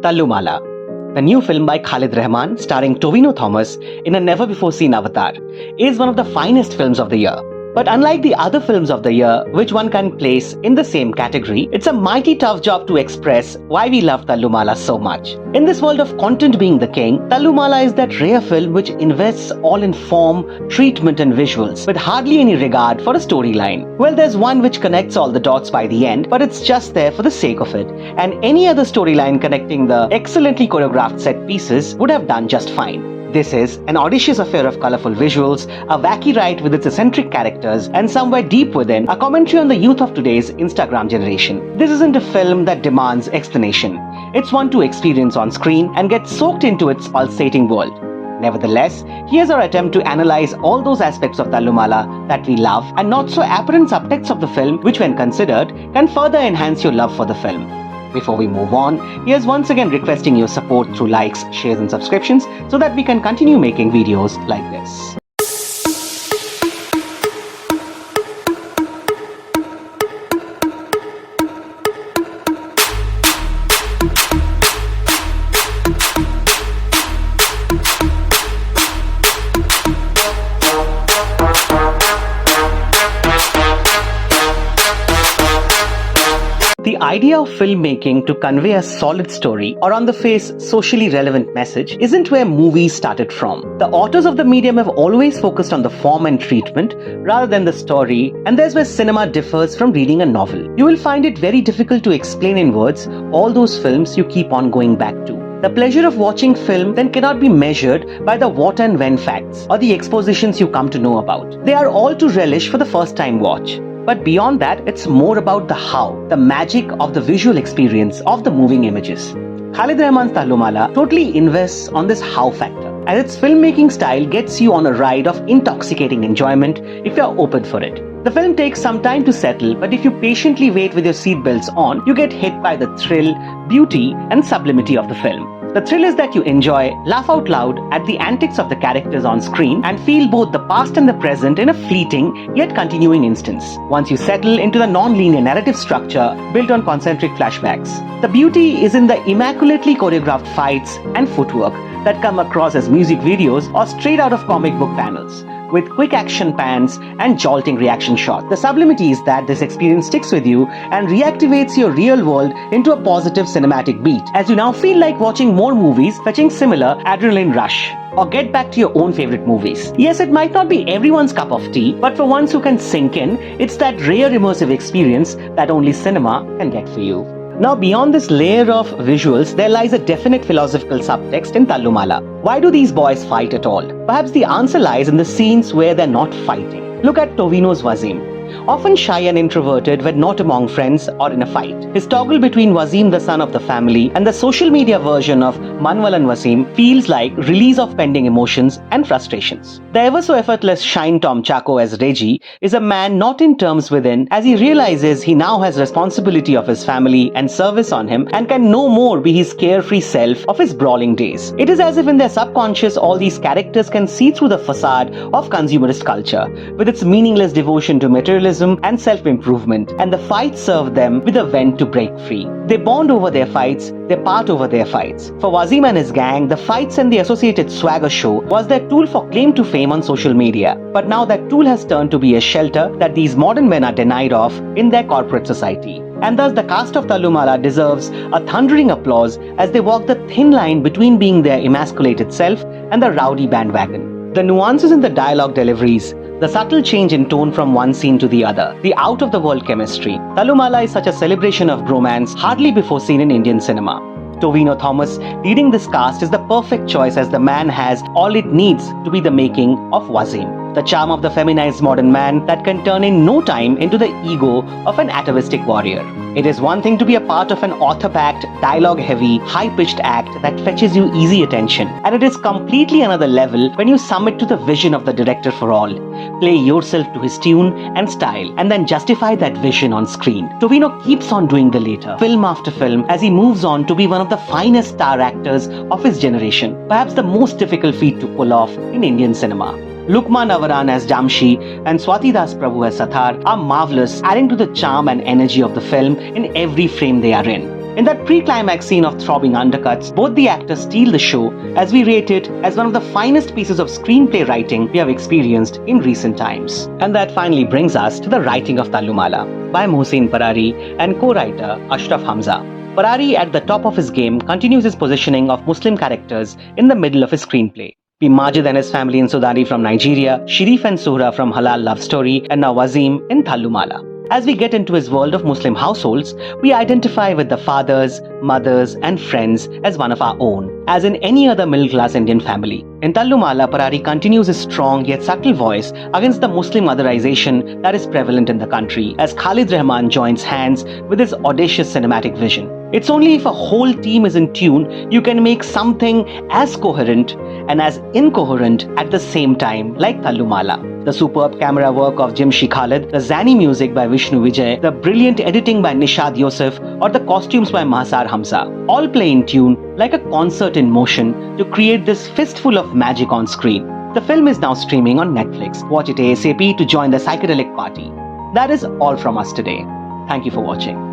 Thallumaala, the new film by Khalidh Rahman starring Tovino Thomas in a never-before-seen avatar, is one of the finest films of the year. But unlike the other films of the year, which one can place in the same category, it's a mighty tough job to express why we love Thallumaala so much. In this world of content being the king, Thallumaala is that rare film which invests all in form, treatment and visuals, with hardly any regard for a storyline. Well, there's one which connects all the dots by the end, but it's just there for the sake of it, and any other storyline connecting the excellently choreographed set pieces would have done just fine. This is an audacious affair of colorful visuals, a wacky ride with its eccentric characters, and somewhere deep within, a commentary on the youth of today's Instagram generation. This isn't a film that demands explanation. It's one to experience on screen and get soaked into its pulsating world. Nevertheless, here's our attempt to analyze all those aspects of Thallumaala that we love and not so apparent subtext of the film which, when considered, can further enhance your love for the film. Before we move on, here's once again requesting your support through likes, shares and subscriptions so that we can continue making videos like this. The idea of filmmaking to convey a solid story or on the face socially relevant message isn't where movies started from. The authors of the medium have always focused on the form and treatment rather than the story, and there's where cinema differs from reading a novel. You will find it very difficult to explain in words all those films you keep on going back to. The pleasure of watching film then cannot be measured by the what and when facts or the expositions you come to know about. They are all to relish for the first time watch. But beyond that, it's more about the how, the magic of the visual experience of the moving images. Khalidh Rahman's Thallumaala totally invests on this how factor, and its filmmaking style gets you on a ride of intoxicating enjoyment if you're open for it. The film takes some time to settle, but if you patiently wait with your seatbelts on, you get hit by the thrill, beauty and sublimity of the film. The thrill is that you enjoy, laugh out loud at the antics of the characters on screen and feel both the past and the present in a fleeting yet continuing instance. Once you settle into the non-linear narrative structure built on concentric flashbacks. The beauty is in the immaculately choreographed fights and footwork that come across as music videos or straight out of comic book panels, with quick action pans and jolting reaction shots. The sublimity is that this experience sticks with you and reactivates your real world into a positive cinematic beat, as you now feel like watching more movies fetching similar adrenaline rush. Or get back to your own favorite movies. Yes, it might not be everyone's cup of tea, but for ones who can sink in, it's that rare immersive experience that only cinema can get for you. Now, beyond this layer of visuals, there lies a definite philosophical subtext in Thallumaala. Why do these boys fight at all? Perhaps the answer lies in the scenes where they're not fighting. Look at Tovino's Wasim. Often shy and introverted when not among friends or in a fight. His toggle between Wasim, the son of the family, and the social media version of Manwal and Wasim feels like release of pending emotions and frustrations. The ever so effortless shine Tom Chacko as Reggie is a man not in terms within, as he realizes he now has responsibility of his family and service on him and can no more be his carefree self of his brawling days. It is as if in their subconscious all these characters can see through the facade of consumerist culture with its meaningless devotion to materialism and self-improvement, and the fights serve them with a vent to break free. They bond over their fights, they part over their fights. For Wasim and his gang, the fights and the associated swagger show was their tool for claim to fame on social media. But now that tool has turned to be a shelter that these modern men are denied of in their corporate society. And thus the cast of Thallumaala deserves a thundering applause as they walk the thin line between being their emasculated self and the rowdy bandwagon. The nuances in the dialogue deliveries, the subtle change in tone from one scene to the other, the out-of-the-world chemistry. Thallumaala is such a celebration of bromance hardly before seen in Indian cinema. Tovino Thomas leading this cast is the perfect choice, as the man has all it needs to be the making of Wasim. The charm of the feminized modern man that can turn in no time into the ego of an atavistic warrior. It is one thing to be a part of an author-packed, dialogue-heavy, high-pitched act that fetches you easy attention, and it is completely another level when you submit to the vision of the director for all. Play yourself to his tune and style, and then justify that vision on screen. Tovino keeps on doing the later, film after film, as he moves on to be one of the finest star actors of his generation, perhaps the most difficult feat to pull off in Indian cinema. Lukman Avaran as Jamshi and Swati Das Prabhu as Sathar are marvelous, adding to the charm and energy of the film in every frame they are in. In that pre-climax scene of throbbing undercuts, both the actors steal the show as we rate it as one of the finest pieces of screenplay writing we have experienced in recent times. And that finally brings us to the writing of Thallumaala by Muhsin Parari and co-writer Ashraf Hamza. Parari, at the top of his game, continues his positioning of Muslim characters in the middle of his screenplay. Be Majid and his family in Sudani from Nigeria, Sharif and Suhra from Halal Love Story, and now Wasim in Thallumaala. As we get into his world of Muslim households, we identify with the fathers, mothers, and friends as one of our own, as in any other middle-class Indian family. In Thallumaala, Parari continues his strong yet subtle voice against the Muslim otherization that is prevalent in the country, as Khalidh Rahman joins hands with his audacious cinematic vision. It's only if a whole team is in tune you can make something as coherent and as incoherent at the same time, like Thallumaala. The superb camera work of Jimshi Khalid, the zany music by Vishnu Vijay, the brilliant editing by Nishad Yosef, or the costumes by Mahsar Hamza all play in tune like a concert in motion to create this fistful of magic on screen. The film is now streaming on Netflix. Watch it ASAP to join the psychedelic party. That is all from us today. Thank you for watching.